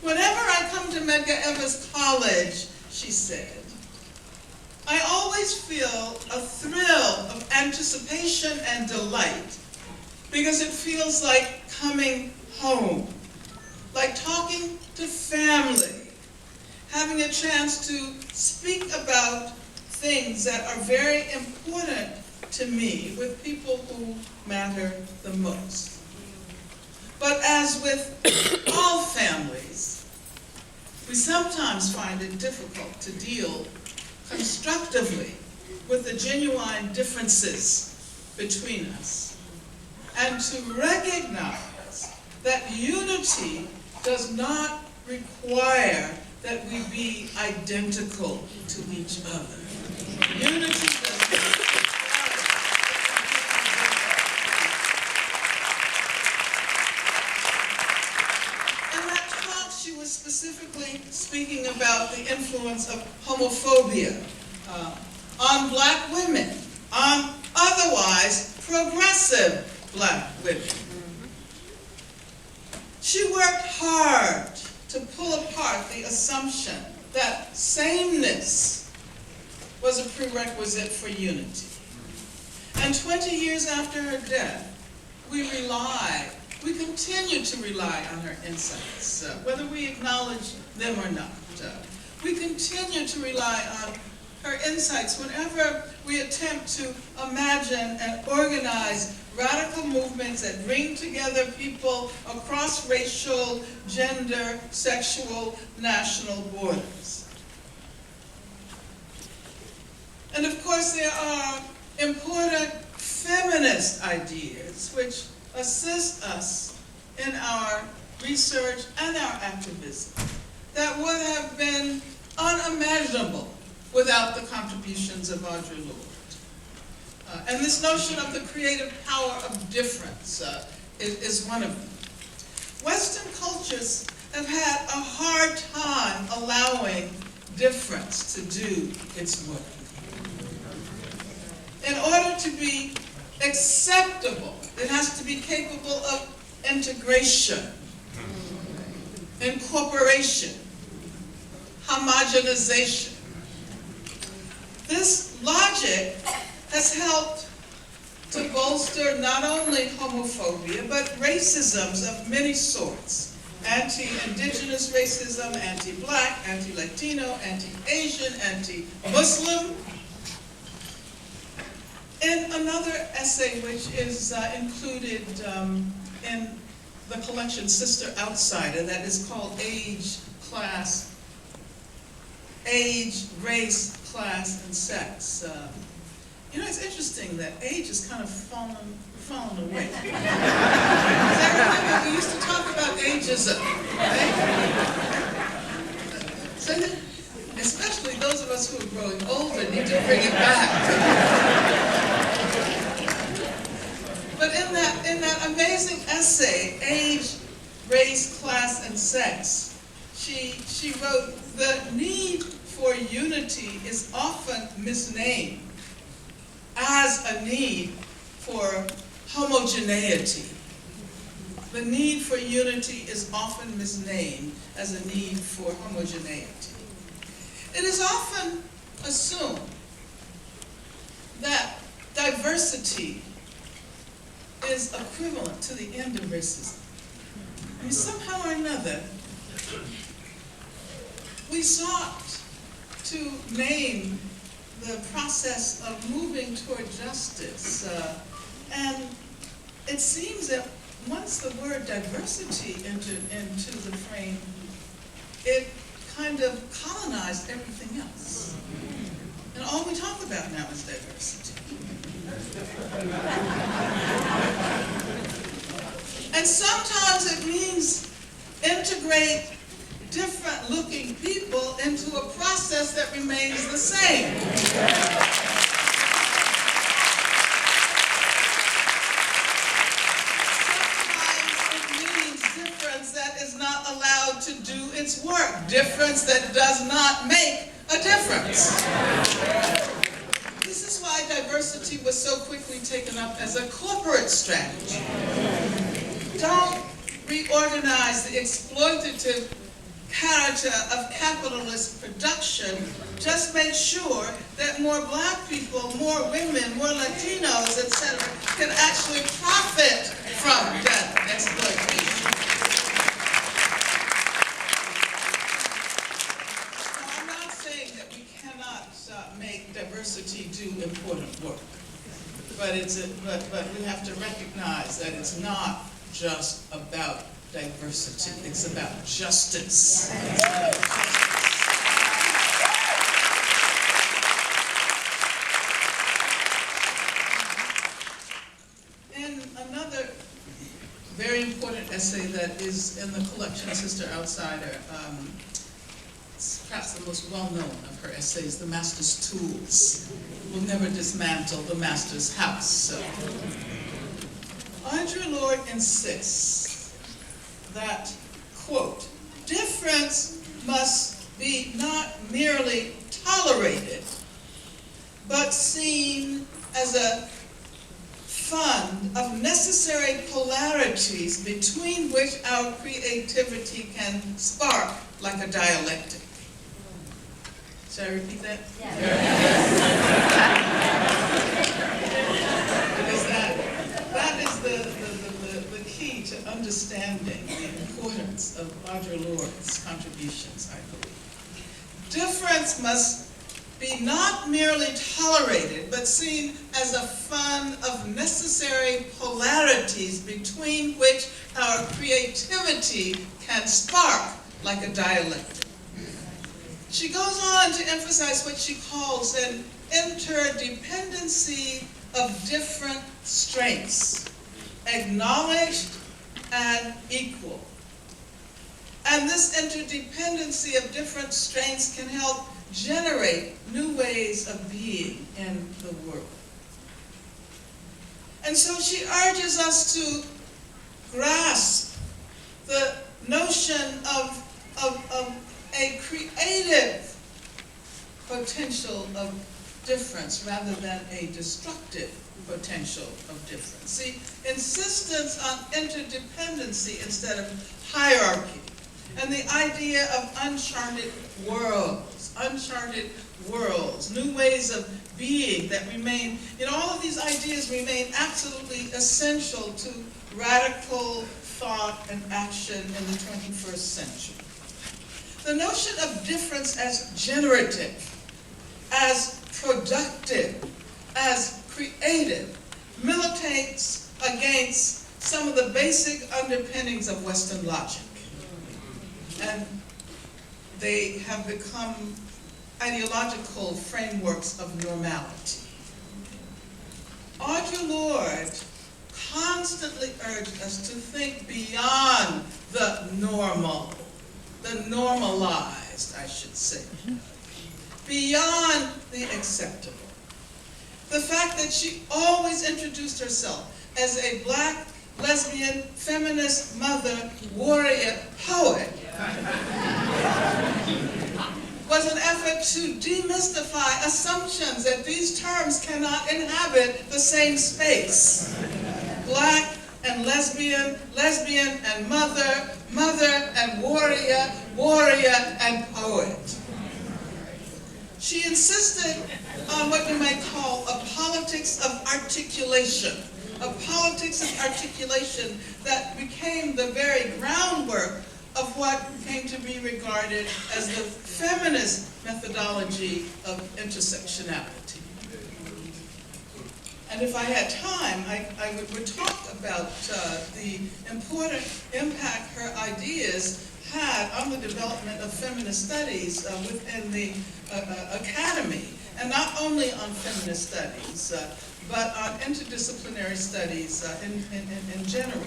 Whenever I come to Medgar Evers College, she said, I always feel a thrill of anticipation and delight because it feels like coming home, like talking to family, having a chance to speak about things that are very important to me with people who matter the most. But as with all families, we sometimes find it difficult to deal constructively with the genuine differences between us and to recognize that unity does not require that we be identical to each other. Unity does not specifically speaking about the influence of homophobia on black women, on otherwise progressive black women. She worked hard to pull apart the assumption that sameness was a prerequisite for unity. And 20 years after her death, we continue to rely on her insights, whether we acknowledge them or not. We continue to rely on her insights whenever we attempt to imagine and organize radical movements that bring together people across racial, gender, sexual, national borders. And of course, there are important feminist ideas which assist us in our research and our activism that would have been unimaginable without the contributions of Audre Lorde. And this notion of the creative power of difference is one of them. Western cultures have had a hard time allowing difference to do its work. In order to be acceptable, it has to be capable of integration, incorporation, homogenization. This logic has helped to bolster not only homophobia, but racisms of many sorts. Anti-indigenous racism, anti-black, anti-Latino, anti-Asian, anti-Muslim. In another essay which is included in the collection Sister Outsider, that is called Age, Race, Class, and Sex. You know, it's interesting that age has kind of fallen away. I remember we used to talk about ageism, right? So, especially those of us who are growing older need to bring it back. But in that amazing essay, Age, Race, Class, and Sex, she wrote, the need for unity is often misnamed as a need for homogeneity. The need for unity is often misnamed as a need for homogeneity. It is often assumed that diversity is equivalent to the end of racism. I mean, somehow or another, we sought to name the process of moving toward justice. And it seems that once the word diversity entered into the frame, it kind of colonized everything else. And all we talk about now is diversity. And sometimes it means integrate different looking people into a process that remains the same. Sometimes it means difference that is not allowed to do its work, difference that does not make a difference. This is why diversity was so quickly taken up as a corporate strategy. Don't reorganize the exploitative character of capitalist production, just make sure that more black people, more women, more Latinos, etc., can actually profit from that exploitation. Now, I'm not saying that we cannot make diversity do important work, but we have to recognize that it's not just about diversity, it's about justice. And another very important essay that is in the collection, Sister Outsider, it's perhaps the most well-known of her essays, The Master's Tools. Will never dismantle the Master's house. So, Audre Lorde insists that, quote, difference must be not merely tolerated, but seen as a fund of necessary polarities between which our creativity can spark like a dialectic. Should I repeat that? Yeah. Because that is the key to understanding the importance of Audre Lorde's contributions, I believe. Difference must be not merely tolerated, but seen as a fund of necessary polarities between which our creativity can spark like a dialectic. She goes on to emphasize what she calls an interdependency of different strengths, acknowledged and equal. And this interdependency of different strengths can help generate new ways of being in the world. And so she urges us to grasp the notion of a creative potential of difference rather than a destructive potential of difference. See, insistence on interdependency instead of hierarchy, and the idea of uncharted worlds, new ways of being that remain, all of these ideas remain absolutely essential to radical thought and action in the 21st century. The notion of difference as generative, as productive, as creative, militates against some of the basic underpinnings of Western logic. And they have become ideological frameworks of normality. Audre Lorde constantly urged us to think beyond the normal, the normalized, I should say, beyond the acceptable. The fact that she always introduced herself as a black, lesbian, feminist, mother, warrior, poet was an effort to demystify assumptions that these terms cannot inhabit the same space. Black and lesbian, lesbian and mother, mother and warrior, warrior and poet. She insisted on what you might call a politics of articulation, a politics of articulation that became the very groundwork of what came to be regarded as the feminist methodology of intersectionality. And if I had time, I would talk about the important impact her ideas had on the development of feminist studies within the academy, and not only on feminist studies, but on interdisciplinary studies in general.